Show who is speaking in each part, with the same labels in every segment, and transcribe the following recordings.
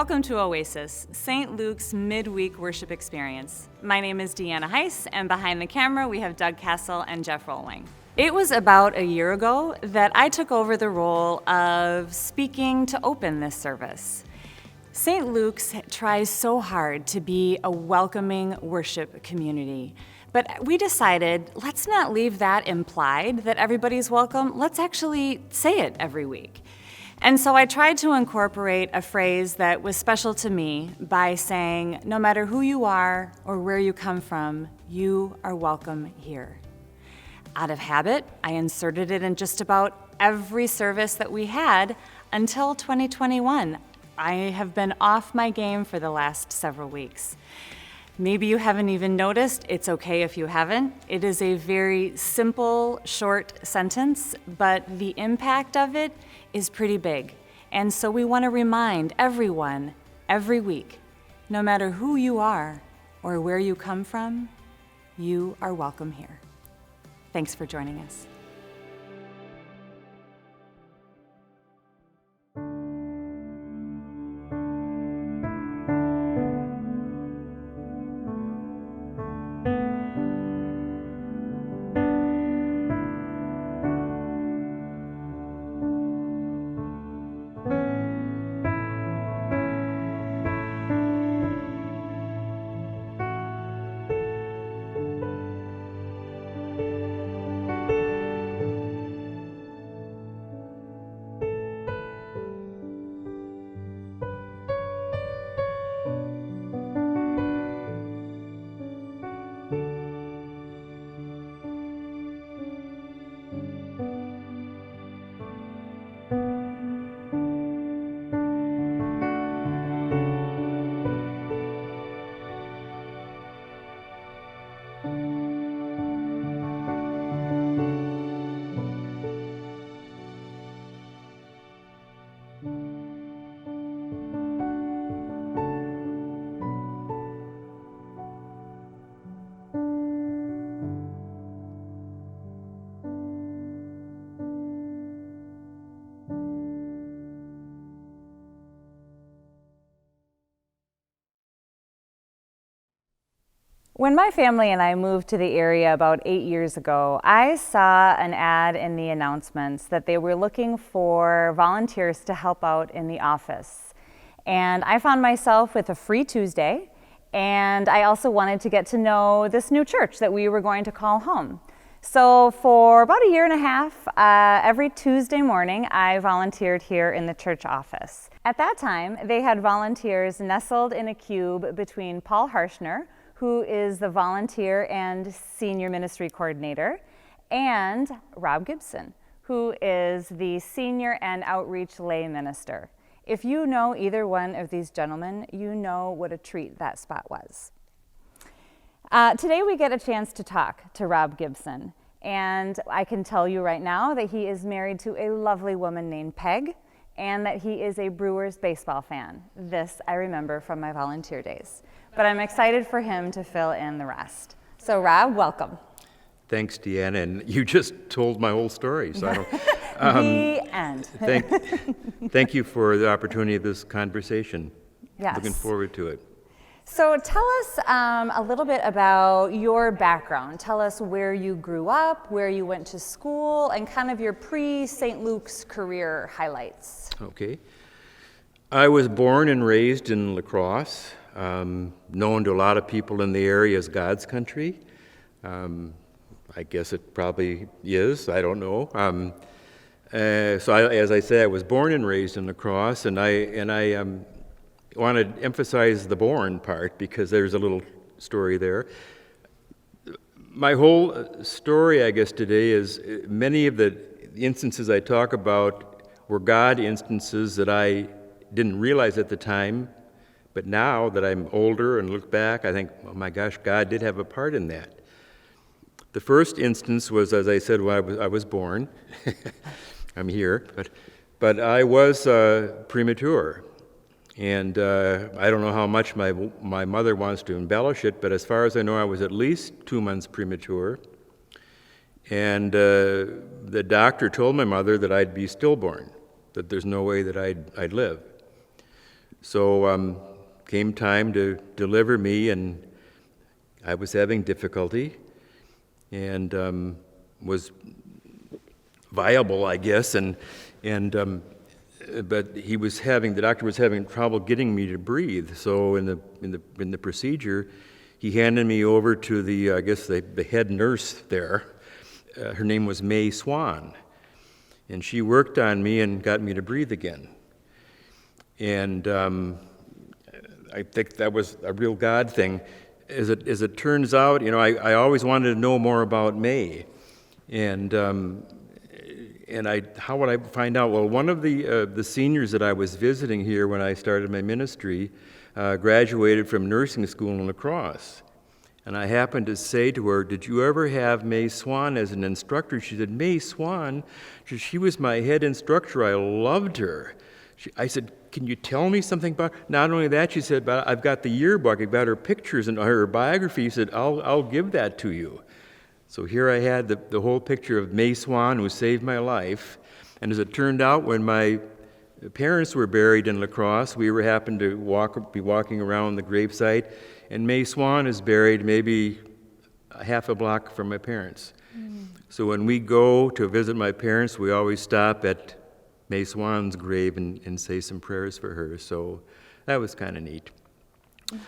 Speaker 1: Welcome to Oasis, St. Luke's midweek worship experience. My name is Deanna Heiss, and behind the camera we have Doug Castle and Jeff Rolling. It was about a year ago that I took over the role of speaking to open this service. St. Luke's tries so hard to be a welcoming worship community, but we decided let's not leave that implied that everybody's welcome. Let's actually say it every week. And so I tried to incorporate a phrase that was special to me by saying, no matter who you are or where you come from, you are welcome here. Out of habit, I inserted it in just about every service that we had until 2021. I have been off my game for the last several weeks. Maybe you haven't even noticed. It's okay if you haven't. It is a very simple, short sentence, but the impact of it is pretty big. And so we want to remind everyone every week, no matter who you are or where you come from, you are welcome here. Thanks for joining us. When my family and I moved to the area about 8 years ago, I saw an ad in the announcements that they were looking for volunteers to help out in the office. And I found myself with a free Tuesday, and I also wanted to get to know this new church that we were going to call home. So for about a year and a half, every Tuesday morning, I volunteered here in the church office. At that time, they had volunteers nestled in a cube between Paul Harshner, who is the volunteer and senior ministry coordinator, and Rob Gibson, who is the senior and outreach lay minister. If you know either one of these gentlemen, you know what a treat that spot was. Today we get a chance to talk to Rob Gibson, and I can tell you right now that he is married to a lovely woman named Peg, and that he is a Brewers baseball fan. This I remember from my volunteer days. But I'm excited for him to fill in the rest. So Rob, welcome.
Speaker 2: Thanks, Deanna, and you just told my whole story. So I don't,
Speaker 1: the end.
Speaker 2: Thank you for the opportunity of this conversation.
Speaker 1: Yes.
Speaker 2: Looking forward to it.
Speaker 1: So tell us a little bit about your background. Tell us where you grew up, where you went to school, and kind of your pre-St. Luke's career highlights.
Speaker 2: Okay. I was born and raised in La Crosse, known to a lot of people in the area as God's country. I guess it probably is, I don't know. As I said, I was born and raised in La Crosse, and I want to emphasize the born part because there's a little story there. My whole story, I guess, today is many of the instances I talk about were God instances that I didn't realize at the time, but now that I'm older and look back, I think, oh my gosh, God did have a part in that. The first instance was, as I said, when I was born. I'm here, but I was premature. And I don't know how much my mother wants to embellish it, but as far as I know, I was at least 2 months premature. And the doctor told my mother that I'd be stillborn, that there's no way that I'd live. So came time to deliver me, and I was having difficulty, and was viable, I guess, but the doctor was having trouble getting me to breathe. So in the procedure, he handed me over to the head nurse there. Her name was May Swan, and she worked on me and got me to breathe again. And I think that was a real God thing. As it turns out, I always wanted to know more about May, and how would I find out? Well, one of the seniors that I was visiting here when I started my ministry graduated from nursing school in La Crosse. And I happened to say to her, "Did you ever have May Swan as an instructor?" She said, "May Swan? She was my head instructor. I loved her." I said, "Can you tell me something about her?" Not only that, she said, "But I've got the yearbook. I've got her pictures and her biography." She said, I'll give that to you." So here I had the whole picture of May Swan, who saved my life. And as it turned out, when my parents were buried in La Crosse, we happened to be walking around the gravesite, and May Swan is buried maybe a half a block from my parents. So when we go to visit my parents, we always stop at May Swan's grave and say some prayers for her. So that was kind of neat.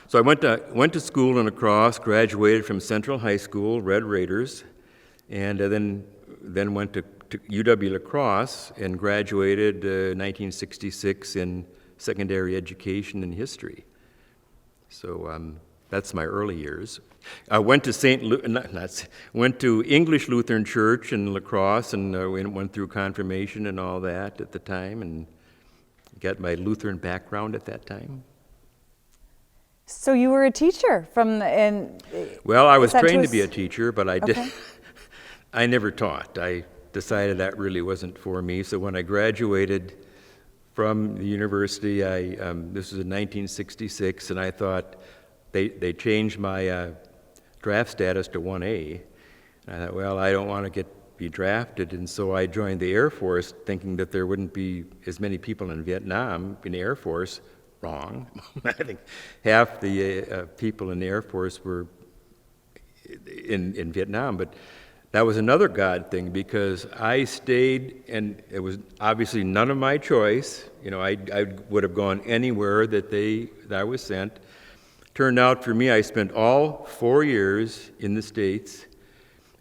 Speaker 2: So I went to school in La Crosse, graduated from Central High School, Red Raiders, and then went to UW La Crosse and graduated 1966 in secondary education and history. So that's my early years. I went to went to English Lutheran Church in La Crosse, and went through confirmation and all that at the time, and got my Lutheran background at that time.
Speaker 3: So you were a teacher
Speaker 2: Well, I was trained to be a teacher, but I never taught. I decided that really wasn't for me. So when I graduated from the university, this was in 1966, and I thought they changed my draft status to 1A. And I thought, well, I don't want to be drafted, and so I joined the Air Force, thinking that there wouldn't be as many people in Vietnam in the Air Force. Wrong. I think half the people in the Air Force were in Vietnam, but that was another God thing, because I stayed, and it was obviously none of my choice. I would have gone anywhere that I was sent. Turned out for me, I spent all 4 years in the States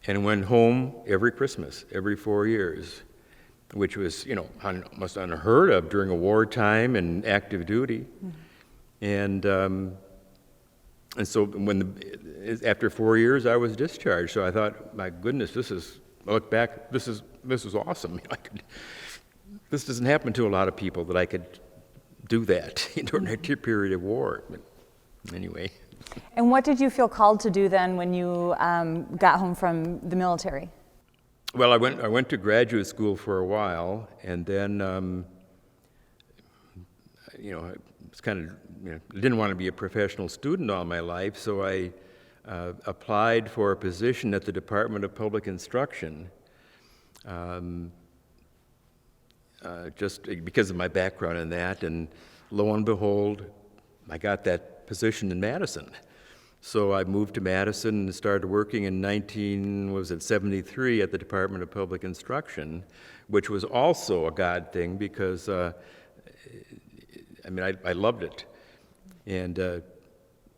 Speaker 2: and went home every Christmas, every 4 years, which was, almost unheard of during a wartime and active duty. Mm-hmm. And so after 4 years, I was discharged. So I thought, my goodness, I look back, this is awesome. This doesn't happen to a lot of people, that I could do that during a period of war. But anyway.
Speaker 3: And what did you feel called to do then when you got home from the military?
Speaker 2: Well, I went to graduate school for a while, and then, it's kind of, didn't want to be a professional student all my life, so I applied for a position at the Department of Public Instruction, just because of my background in that, and lo and behold, I got that position in Madison. So I moved to Madison and started working in 1973 at the Department of Public Instruction, which was also a God thing, because I loved it. And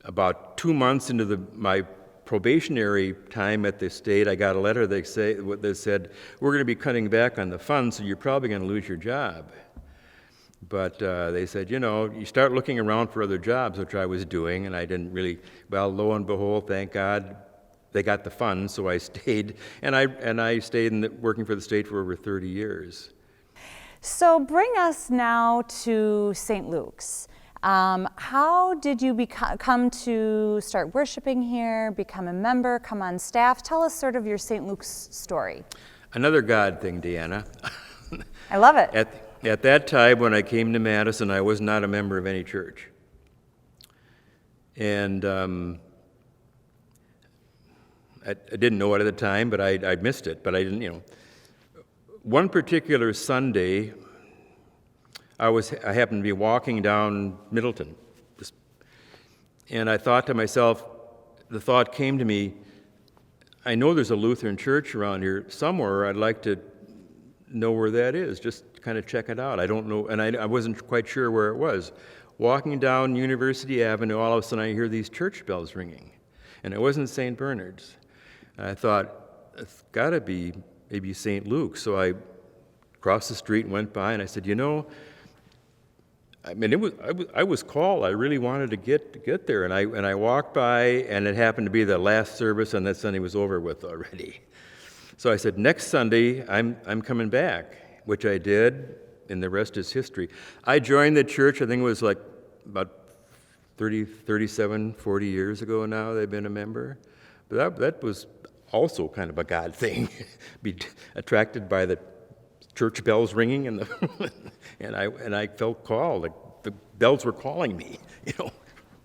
Speaker 2: about 2 months into my probationary time at the state, I got a letter that said, "We're going to be cutting back on the funds, so you're probably going to lose your job." But they said, you start looking around for other jobs, which I was doing, and I didn't really. Well, lo and behold, thank God, they got the funds, so I stayed, and I stayed working for the state for over 30 years.
Speaker 3: So bring us now to St. Luke's. How did you come to start worshiping here, become a member, come on staff? Tell us sort of your St. Luke's story.
Speaker 2: Another God thing, Deanna.
Speaker 3: I love it.
Speaker 2: At that time, when I came to Madison, I was not a member of any church. And I didn't know it at the time, but I missed it. But I didn't, One particular Sunday, I happened to be walking down Middleton, and I thought to myself, the thought came to me, I know there's a Lutheran church around here somewhere. I'd like to know where that is, just kind of check it out. I don't know, and I wasn't quite sure where it was. Walking down University Avenue, all of a sudden I hear these church bells ringing, and it wasn't St. Bernard's. And I thought, it's got to be maybe St. Luke's. So I crossed the street and went by, and I said, I mean, I was called. I really wanted to get there, and I walked by, and it happened to be the last service, and that Sunday was over with already. So I said, next Sunday I'm coming back, which I did, and the rest is history. I joined the church. I think it was like about 37, 40 years ago now. They've been a member, but that was also kind of a God thing, be attracted by the church bells ringing, and I felt called. Like the bells were calling me.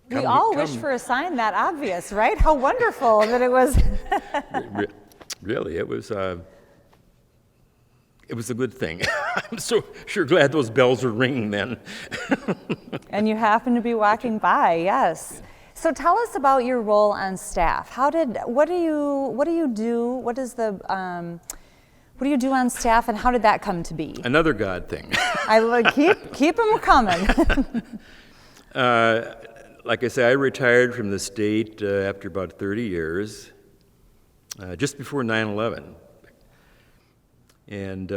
Speaker 3: We all wish for a sign that obvious, right? How wonderful that it was.
Speaker 2: Really, it was a good thing. I'm so sure glad those bells were ringing then.
Speaker 3: And you happened to be walking by, yes. So tell us about your role on staff. What do you do? What do you do on staff, and how did that come to be?
Speaker 2: Another God thing.
Speaker 3: keep them coming.
Speaker 2: Like I say, I retired from the state after about 30 years, just before 9/11, and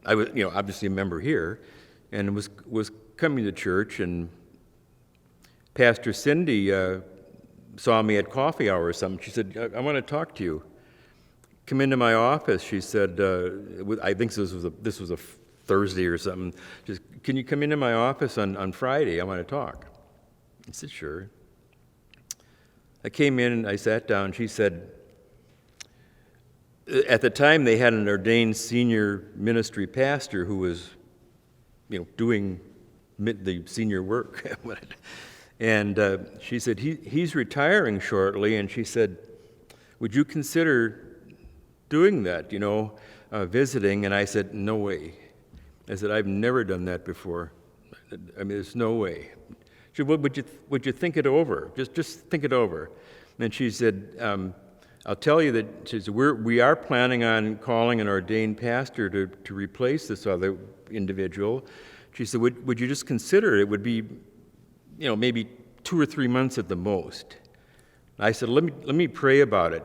Speaker 2: I was, obviously a member here, and was coming to church, and Pastor Cindy saw me at coffee hour or something. She said, "I want to talk to you. Come into my office." She said, I think this was a Thursday or something. She said, "Can you come into my office on Friday? I want to talk." I said, "Sure." I came in and I sat down. She said, at the time they had an ordained senior ministry pastor who was, doing the senior work. And she said, he's retiring shortly. And she said, "Would you consider doing that, visiting?" And I said, "No way." I said, "I've never done that before. I mean, there's no way." She said, "Well, would you think it over? Just think it over." And she said, "I'll tell you that," she said, we are planning on calling an ordained pastor to replace this other individual." She said, would you just consider it? It would be, maybe 2 or 3 months at the most. I said, let me pray about it.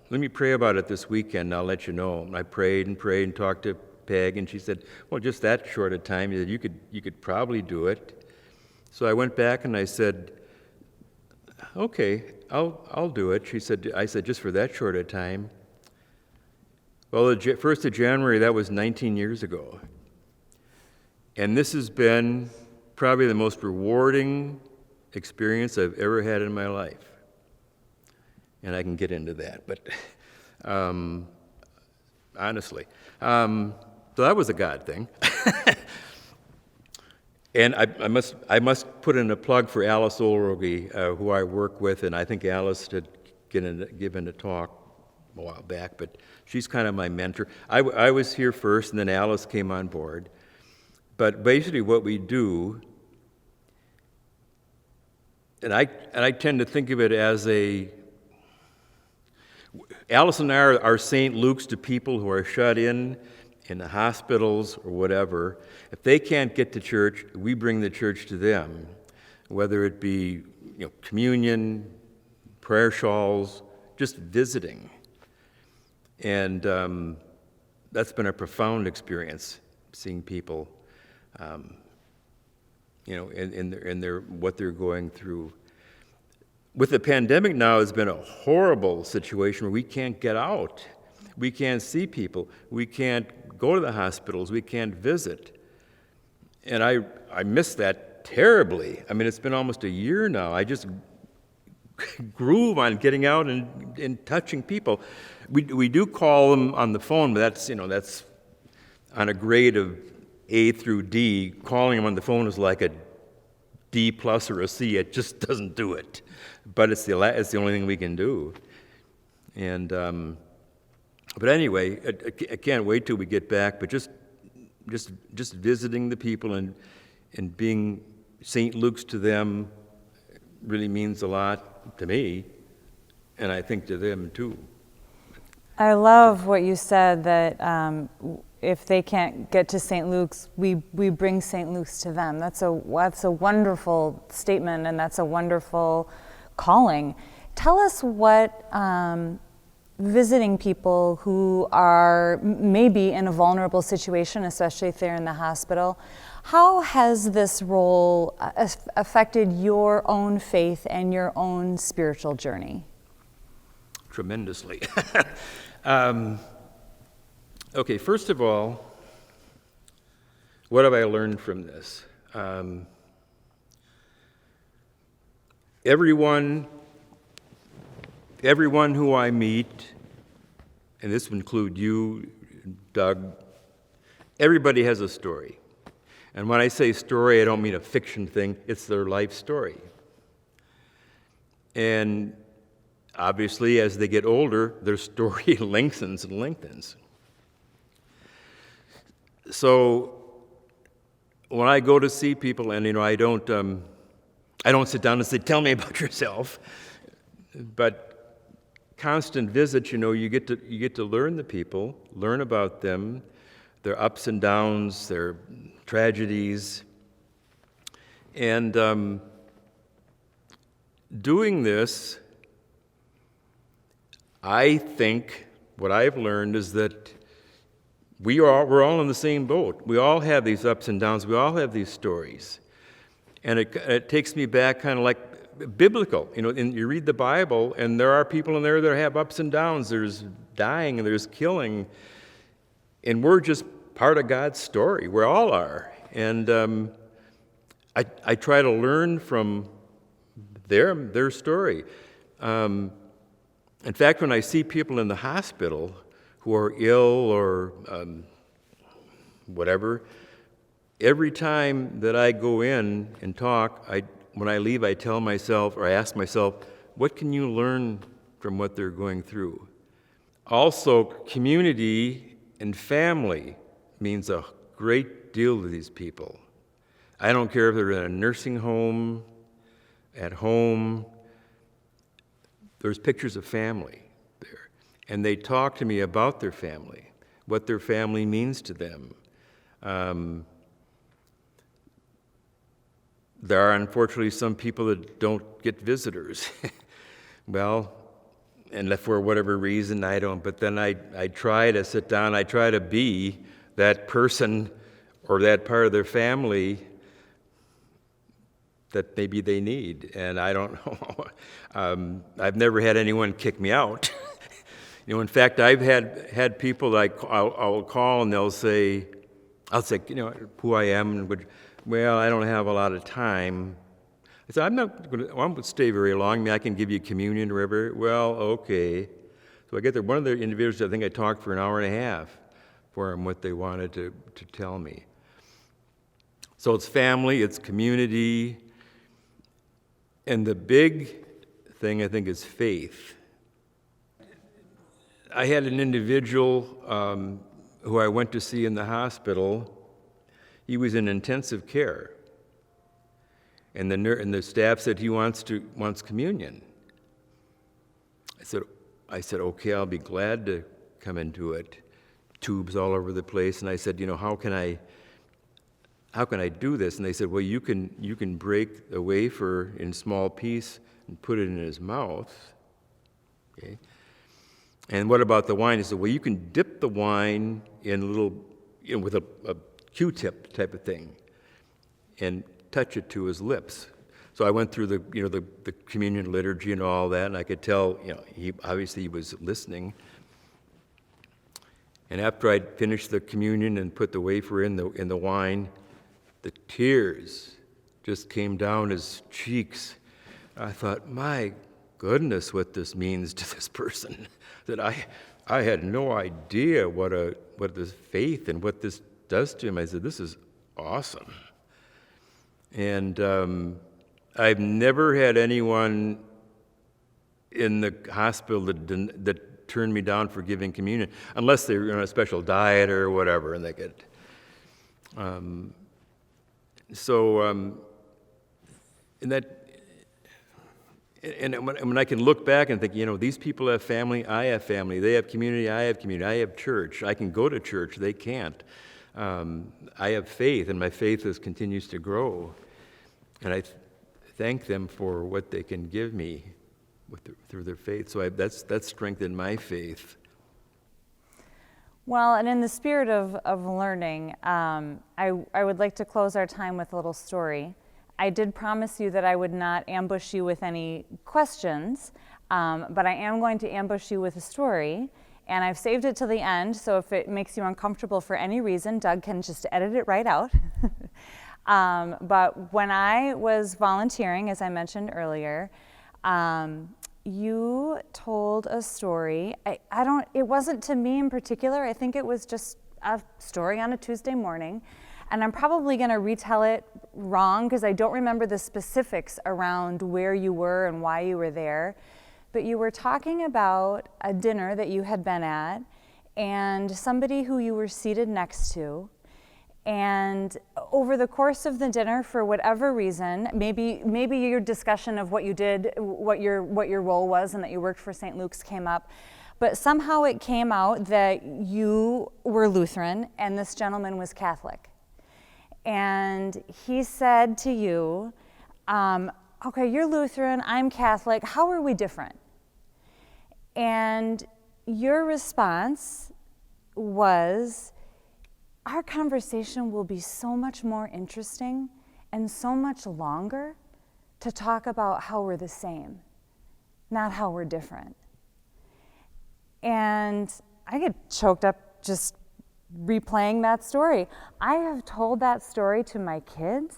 Speaker 2: Let me pray about it this weekend, and I'll let you know. And I prayed and talked to Peg, and she said, "Well, just that short a time, you could probably do it." So I went back and I said, "Okay, I'll do it." I said, "Just for that short a time." Well, the 1st of January, that was 19 years ago. And this has been probably the most rewarding experience I've ever had in my life. And I can get into that, but honestly. So that was a God thing. And I must put in a plug for Alice Olrogi, who I work with, and I think Alice had given a talk a while back, but she's kind of my mentor. I was here first, and then Alice came on board. But basically what we do, and I tend to think of it as Alice and I are St. Luke's to people who are shut in the hospitals or whatever. If they can't get to church, we bring the church to them, whether it be communion, prayer shawls, just visiting. And that's been a profound experience, seeing people, in their what they're going through. With the pandemic now, it's been a horrible situation where we can't get out. We can't see people. We can't go to the hospitals. We can't visit. And I miss that terribly. I mean, it's been almost a year now. I just groove on getting out and touching people. We do call them on the phone, but that's on a grade of A through D. Calling them on the phone is like a D plus or a C. It just doesn't do it. But it's the only thing we can do. And but anyway, I can't wait till we get back. But just just visiting the people and being St. Luke's to them really means a lot to me, and I think to them too.
Speaker 3: I love what you said, that if they can't get to St. Luke's, we bring St. Luke's to them. That's a wonderful statement, and that's a wonderful calling. Tell us what visiting people who are maybe in a vulnerable situation, especially if they're in the hospital, how has this role affected your own faith and your own spiritual journey?
Speaker 2: Tremendously. Okay, first of all, what have I learned from this? Everyone who I meet, and this would include you, Doug, everybody has a story. And when I say story, I don't mean a fiction thing, it's their life story. And obviously, as they get older, their story lengthens and lengthens. So when I go to see people, and I don't sit down and say, "Tell me about yourself," but constant visits, you get to learn the people, learn about them, their ups and downs, their tragedies, and doing this, I think what I've learned is that we're all in the same boat. We all have these ups and downs. We all have these stories. And it takes me back kind of like biblical. And you read the Bible, and there are people in there that have ups and downs. There's dying, and there's killing. And we're just part of God's story. We all are. And I try to learn from their story. In fact, when I see people in the hospital who are ill or whatever, every time that I go in and talk, when I leave, I tell myself, or I ask myself, what can you learn from what they're going through? Also, community and family means a great deal to these people. I don't care if they're in a nursing home, at home. There's pictures of family there. And they talk to me about their family, what their family means to them. There are unfortunately some people that don't get visitors. Well, and for whatever reason, I don't. But then I try to sit down, I try to be that person or that part of their family that maybe they need. And I don't know. I've never had anyone kick me out. In fact, I've had people that I'll call and I'll say, who I am, and well, I don't have a lot of time. I said, I'm not going to stay very long. I mean, I can give you communion or whatever. Well, okay. So I get there. One of the individuals, I think I talked for an hour and a half for them what they wanted to tell me. So it's family, it's community, and the big thing, I think, is faith. I had an individual who I went to see in the hospital. He was in intensive care, and the staff said he wants communion. I said, okay, I'll be glad to come into it. Tubes all over the place, and I said, how can I do this? And they said, well, you can break the wafer in small piece and put it in his mouth. Okay. And what about the wine? He said, well, you can dip the wine in a little, with a Q-tip type of thing, and touch it to his lips. So I went through the communion liturgy and all that, and I could tell, he obviously was listening. And after I'd finished the communion and put the wafer in the wine, the tears just came down his cheeks. I thought, my goodness, what this means to this person. That I had no idea what this faith and what this does to him. I said, this is awesome. And I've never had anyone in the hospital that turned me down for giving communion, unless they're on a special diet or whatever, and they get. And that, and when I can look back and think, these people have family, I have family. They have community, I have community. I have church. I can go to church. They can't. I have faith, and my faith continues to grow. And I thank them for what they can give me through their faith. So that's strengthened my faith.
Speaker 3: Well, and in the spirit of learning, I would like to close our time with a little story. I did promise you that I would not ambush you with any questions, but I am going to ambush you with a story, and I've saved it to the end, so if it makes you uncomfortable for any reason, Doug can just edit it right out. But when I was volunteering, as I mentioned earlier, you told a story. It wasn't to me in particular. I think it was just a story on a Tuesday morning. And I'm probably going to retell it wrong because I don't remember the specifics around where you were and why you were there. But you were talking about a dinner that you had been at and somebody who you were seated next to. And over the course of the dinner, for whatever reason, maybe your discussion of what you did, what your role was, and that you worked for St. Luke's came up. But somehow it came out that you were Lutheran and this gentleman was Catholic. And he said to you, okay, you're Lutheran, I'm Catholic, how are we different? And your response was, our conversation will be so much more interesting and so much longer to talk about how we're the same, not how we're different. And I get choked up just replaying that story. I have told that story to my kids.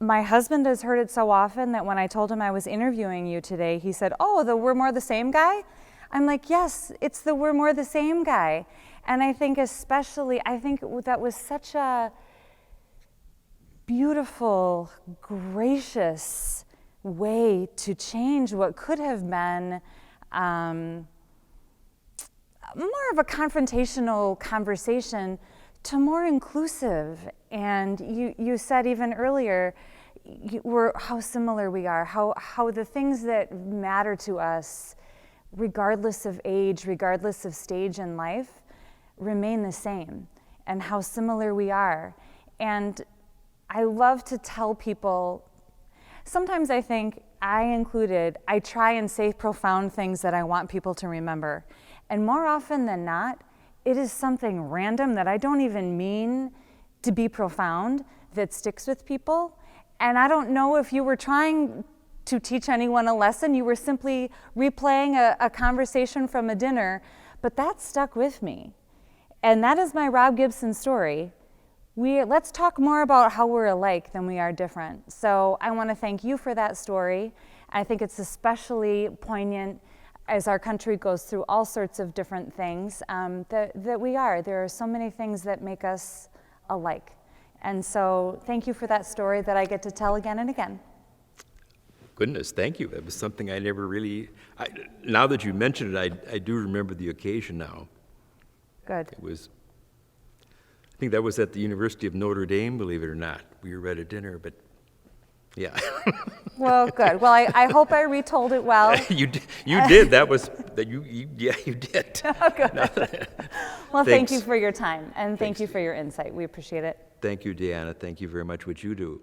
Speaker 3: My husband has heard it so often that when I told him I was interviewing you today, he said, oh, the we're more the same guy? I'm like, yes, it's the we're more the same guy. And I think that was such a beautiful, gracious way to change what could have been more of a confrontational conversation to more inclusive. And you said even earlier how similar we are, how the things that matter to us, regardless of age, regardless of stage in life, remain the same, and how similar we are. And I love to tell people, sometimes I think, I try and say profound things that I want people to remember. And more often than not, it is something random that I don't even mean to be profound that sticks with people. And I don't know if you were trying to teach anyone a lesson, you were simply replaying a conversation from a dinner, but that stuck with me. And that is my Rob Gibson story. Let's talk more about how we're alike than we are different. So I want to thank you for that story. I think it's especially poignant as our country goes through all sorts of different things that we are. There are so many things that make us alike. And so thank you for that story that I get to tell again and again.
Speaker 2: Goodness, thank you. That was something I never really, now that you mentioned it, I do remember the occasion now.
Speaker 3: Good.
Speaker 2: I think that was at the University of Notre Dame, believe it or not. We were at a dinner, but yeah.
Speaker 3: Well, good. Well, I hope I retold it well.
Speaker 2: You did. You did.
Speaker 3: Oh, good. Well,
Speaker 2: Thanks.
Speaker 3: thank you for your time, and thank you for your insight. We appreciate it.
Speaker 2: Thank you, Deanna. Thank you very much, what you do.